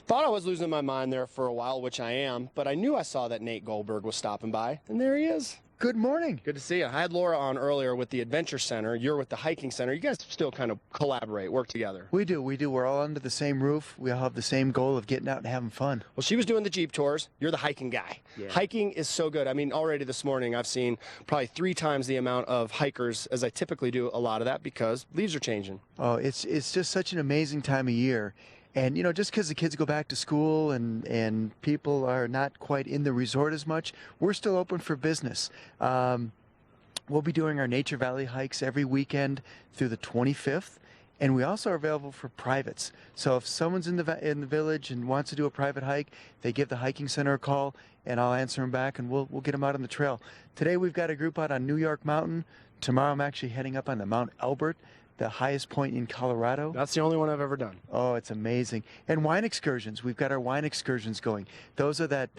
Thought I was losing my mind there for a while, which I am, but I knew I saw that Nate Goldberg was stopping by, and there he is. Good morning. Good to see you. I had Laura on earlier with the Adventure Center. You're with the Hiking Center. You guys still kind of collaborate, work together. We do. We're all under the same roof. We all have the same goal of getting out and having fun. Well, she was doing the Jeep tours. You're the hiking guy. Yeah. Hiking is so good. I mean, already this morning I've seen probably 3 times the amount of hikers as I typically do. A lot of that because leaves are changing. Oh, it's just such an amazing time of year. And, you know, just because the kids go back to school and people are not quite in the resort as much, we're still open for business. We'll be doing our Nature Valley hikes every weekend through the 25th. And we also are available for privates. So if someone's in the village and wants to do a private hike, they give the hiking center a call, and I'll answer them back, and we'll get them out on the trail. Today we've got a group out on New York Mountain. Tomorrow I'm actually heading up on the Mount Albert, the highest point in Colorado. That's the only one I've ever done. Oh, it's amazing. And wine excursions. We've got our wine excursions going. Those are that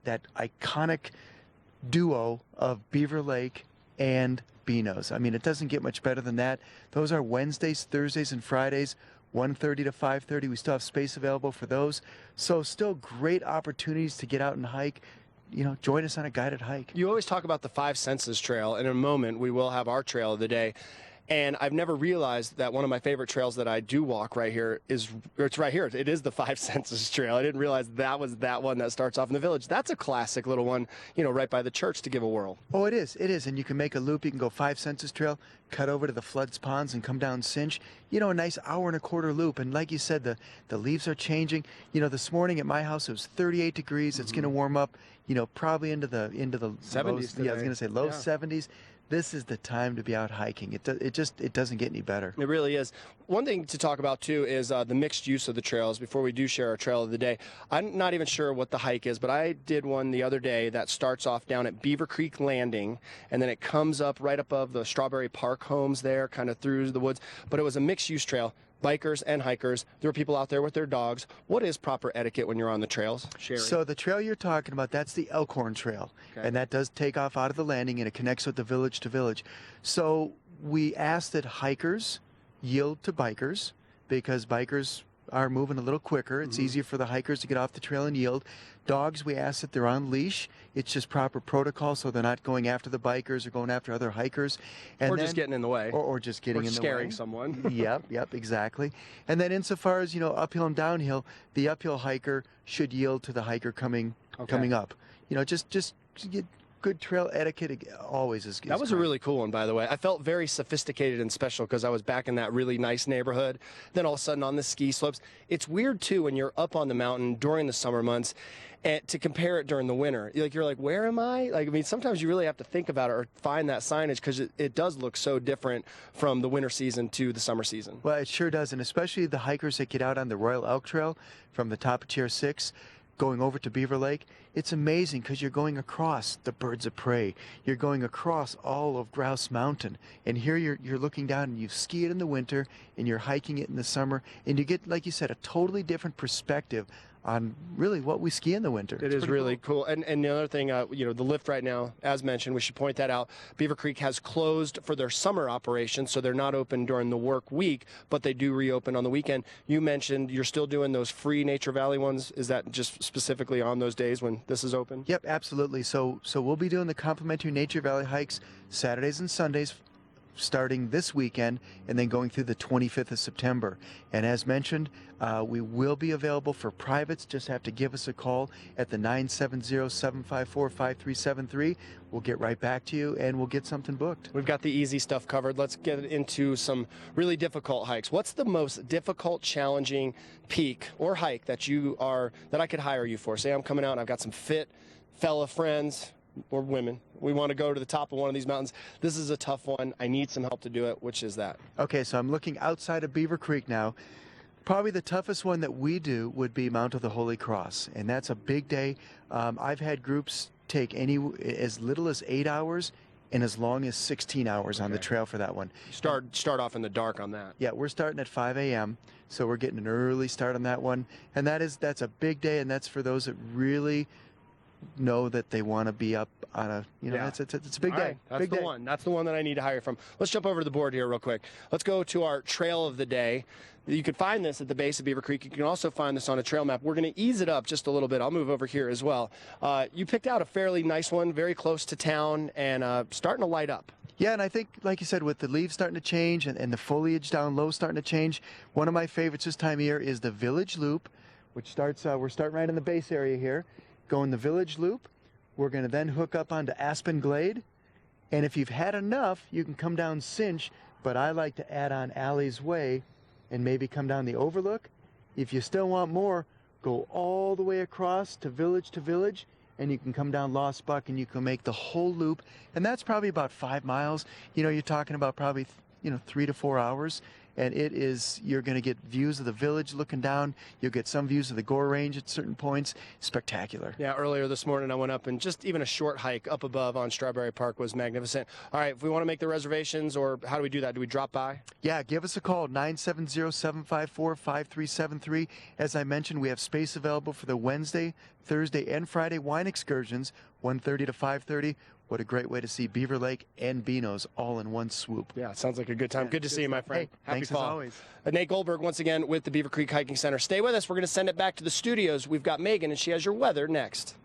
iconic duo of Beaver Lake and Beano's. I mean, it doesn't get much better than that. Those are Wednesdays, Thursdays, and Fridays, 1:30 to 5:30. We still have space available for those. So still great opportunities to get out and hike. You know, join us on a guided hike. You always talk about the 5 Senses Trail, and in a moment we will have our trail of the day. And I've never realized that one of my favorite trails that I do walk right here it's right here. It is the 5 Senses Trail. I didn't realize that was that one that starts off in the village. That's a classic little one, you know, right by the church to give a whirl. Oh, it is. It is. And you can make a loop. You can go 5 Senses Trail, cut over to the Floods Ponds and come down Cinch. You know, a nice hour and a quarter loop. And like you said, the leaves are changing. You know, this morning at my house it was 38 degrees. It's going to warm up, you know, probably into the 70s today. Yeah, I was going to say low 70s. This is the time to be out hiking. It doesn't get any better. It really is. One thing to talk about too is the mixed use of the trails. Before we do share our trail of the day, I'm not even sure what the hike is, but I did one the other day that starts off down at Beaver Creek Landing, and then it comes up right above the Strawberry Park homes there, kind of through the woods. But it was a mixed use trail. Bikers and hikers. There were people out there with their dogs. What is proper etiquette when you're on the trails, Sherry? So the trail you're talking about, that's the Elkhorn Trail. Okay. And that does take off out of the landing, and it connects with the village to village. So we ask that hikers yield to bikers because bikers are moving a little quicker. It's easier for the hikers to get off the trail and yield. Dogs, we ask that they're on leash. It's just proper protocol so they're not going after the bikers or going after other hikers. And or just getting in the way. Or just getting in the way. Or scaring someone. Yep, exactly. And then insofar as, you know, uphill and downhill, the uphill hiker should yield to the hiker coming up. You know, just get good trail etiquette always is That was a really cool one, by the way. I felt very sophisticated and special because I was back in that really nice neighborhood. Then all of a sudden on the ski slopes. It's weird, too, when you're up on the mountain during the summer months and to compare it during the winter. You're like, where am I? Like, I mean, sometimes you really have to think about it or find that signage because it does look so different from the winter season to the summer season. Well, it sure does, and especially the hikers that get out on the Royal Elk Trail from the top of Tier 6, going over to Beaver Lake, it's amazing because you're going across the birds of prey. You're going across all of Grouse Mountain. And here you're looking down and you ski it in the winter and you're hiking it in the summer. And you get, like you said, a totally different perspective on really what we ski in the winter. It is really cool. And the other thing, you know, the lift right now, as mentioned, we should point that out. Beaver Creek has closed for their summer operations, so they're not open during the work week, but they do reopen on the weekend. You mentioned you're still doing those free Nature Valley ones. Is that just specifically on those days when this is open? Yep, absolutely. So we'll be doing the complimentary Nature Valley hikes Saturdays and Sundays starting this weekend and then going through the 25th of September. And as mentioned, we will be available for privates. Just have to give us a call at the 970-754-5373. We'll get right back to you and we'll get something booked. We've got the easy stuff covered. Let's get into some really difficult hikes. What's the most difficult, challenging peak or hike that I could hire you for? Say I'm coming out and I've got some fit fella friends or women. We want to go to the top of one of these mountains. This is a tough one. I need some help to do it. Which is that? Okay, so I'm looking outside of Beaver Creek now. Probably the toughest one that we do would be Mount of the Holy Cross, and that's a big day. I've had groups take as little as 8 hours and as long as 16 hours on the trail for that one. Start off in the dark on that. Yeah, we're starting at 5 a.m., so we're getting an early start on that one, and that's a big day, and that's for those that really know that they want to be up on a, it's a big All day. right, that's big the day. one. That's the one that I need to hire from. Let's jump over to the board here real quick. Let's go to our trail of the day. You can find this at the base of Beaver Creek. You can also find this on a trail map. We're going to ease it up just a little bit. I'll move over here as well. You picked out a fairly nice one, very close to town, and starting to light up. Yeah, and I think, like you said, with the leaves starting to change and the foliage down low starting to change, one of my favorites this time of year is the Village Loop, which starts, we're starting right in the base area here, going the Village Loop. We're going to then hook up onto Aspen Glade, and if you've had enough, you can come down Cinch, but I like to add on Alley's Way and maybe come down the Overlook. If you still want more, go all the way across to Village, and you can come down Lost Buck and you can make the whole loop, and that's probably about 5 miles. You're talking about probably 3 to 4 hours, and you're going to get views of the village looking down. You'll get some views of the Gore Range at certain points. Spectacular. Yeah, earlier this morning I went up, and just even a short hike up above on Strawberry Park was magnificent. All right, if we want to make the reservations, or how do we do that? Do we drop by? Yeah, give us a call, 970-754-5373. As I mentioned, we have space available for the Wednesday, Thursday, and Friday wine excursions, 1:30 to 5:30. What a great way to see Beaver Lake and Beano's all in one swoop. Yeah, sounds like a good time. Yeah, good to see you, my friend. Hey, Happy thanks fall. as always. Nate Goldberg, once again, with the Beaver Creek Hiking Center. Stay with us. We're going to send it back to the studios. We've got Megan, and she has your weather next.